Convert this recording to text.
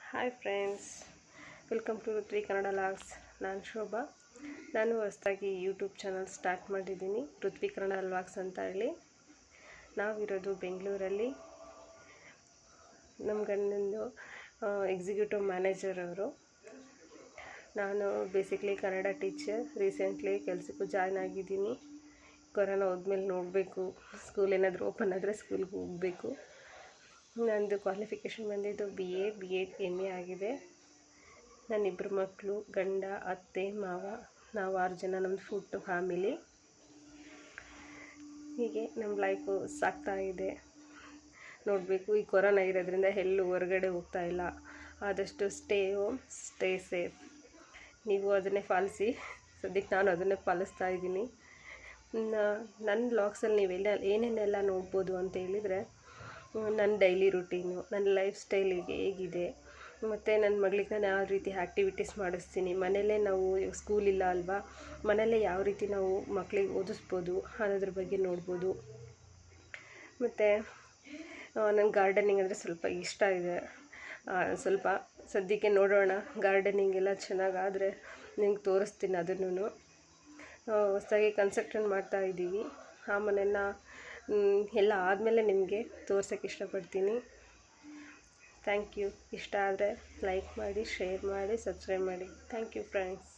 Hi friends, welcome to Ruthvi Kannada vlogs. ನಾನು ಶೋಭಾ. ನಾನು ಹೊಸದಾಗಿ ಯೂಟ್ಯೂಬ್ ಚಾನಲ್ ಸ್ಟಾರ್ಟ್ ಮಾಡಿದ್ದೀನಿ, ಋತ್ವಿ ಕನ್ನಡ ಲಾಗ್ಸ್ ಅಂತ ಹೇಳಿ. ನಾವಿರೋದು ಬೆಂಗಳೂರಲ್ಲಿ. ನಮ್ಮ ಗಂಡಂದು ಎಕ್ಸಿಕ್ಯೂಟಿವ್ ಮ್ಯಾನೇಜರ್ ಅವರು. ನಾನು ಬೇಸಿಕ್ಲಿ ಕನ್ನಡ ಟೀಚರ್. ರೀಸೆಂಟ್ಲಿ ಕೆಲಸಕ್ಕೂ ಜಾಯ್ನ್ ಆಗಿದ್ದೀನಿ. ಕೊರೋನಾ ಹೋದ್ಮೇಲೆ ನೋಡಬೇಕು, ಸ್ಕೂಲ್ ಏನಾದರೂ ಓಪನ್ ಆದರೆ ಸ್ಕೂಲ್ಗೆ ಹೋಗಬೇಕು. ನಂದು ಕ್ವಾಲಿಫಿಕೇಷನ್ ಬಂದಿದ್ದು BA MA ಆಗಿದೆ. ನನ್ನಿಬ್ಬರು ಮಕ್ಕಳು, ಗಂಡ, ಅತ್ತೆ, ಮಾವ, ನಾವು 6 ಜನ. ನಮ್ಮದು ಫುಡ್ ಫ್ಯಾಮಿಲಿ. ಹೀಗೆ ನಮ್ಮ ಲೈಫು ಸಾಗ್ತಾ ಇದೆ. ನೋಡಬೇಕು. ಈ ಕೊರೋನಾ ಇರೋದ್ರಿಂದ ಎಲ್ಲೂ ಹೊರಗಡೆ ಹೋಗ್ತಾ ಇಲ್ಲ. ಆದಷ್ಟು ಸ್ಟೇ ಹೋಮ್, ಸ್ಟೇ ಸೇಫ್. ನೀವು ಅದನ್ನೇ ಪಾಲಿಸಿ. ಸದ್ಯಕ್ಕೆ ನಾನು ಅದನ್ನೇ ಪಾಲಿಸ್ತಾ ಇದ್ದೀನಿ. ನನ್ನ ವ್ಲಾಗ್ಸಲ್ಲಿ ಏನೇನೆಲ್ಲ ನೋಡ್ಬೋದು ಅಂತ ಹೇಳಿದರೆ, ನನ್ನ ಡೈಲಿ ರುಟೀನು, ನನ್ನ ಲೈಫ್ ಸ್ಟೈಲ್ ಹೇಗಿದೆ, ಮತ್ತು ನನ್ನ ಮಗಳಿಗೆ ನಾನು ಯಾವ ರೀತಿ ಆ್ಯಕ್ಟಿವಿಟೀಸ್ ಮಾಡಿಸ್ತೀನಿ, ಮನೆಯಲ್ಲೇ ನಾವು ಸ್ಕೂಲ್ ಇಲ್ಲ ಅಲ್ವಾ, ಮನೆಯಲ್ಲೇ ಯಾವ ರೀತಿ ನಾವು ಮಕ್ಕಳಿಗೆ ಓದಿಸ್ಬೋದು ಅನ್ನೋದ್ರ ಬಗ್ಗೆ ನೋಡ್ಬೋದು. ಮತ್ತು ನನ್ನ ಗಾರ್ಡನಿಂಗ್ ಅಂದರೆ ಸ್ವಲ್ಪ ಇಷ್ಟ ಇದೆ. ಸ್ವಲ್ಪ ಸದ್ಯಕ್ಕೆ ನೋಡೋಣ, ಗಾರ್ಡನಿಂಗ್ ಎಲ್ಲ ಚೆನ್ನಾಗಾದರೆ ನಿಮ್ಗೆ ತೋರಿಸ್ತೀನಿ. ಅದನ್ನು ಹೊಸದಾಗಿ ಕನ್ಸ್ಟ್ರಕ್ಷನ್ ಮಾಡ್ತಾಯಿದ್ದೀವಿ. ಆ ಮನೆಯನ್ನು ಎಲ್ಲ ಆದಮೇಲೆ ನಿಮಗೆ ತೋರ್ಸೋಕ್ಕೆ ಇಷ್ಟಪಡ್ತೀನಿ. Thank you. ಇಷ್ಟ ಆದರೆ ಲೈಕ್ ಮಾಡಿ, ಶೇರ್ ಮಾಡಿ, ಸಬ್ಸ್ಕ್ರೈಬ್ ಮಾಡಿ. Thank you friends.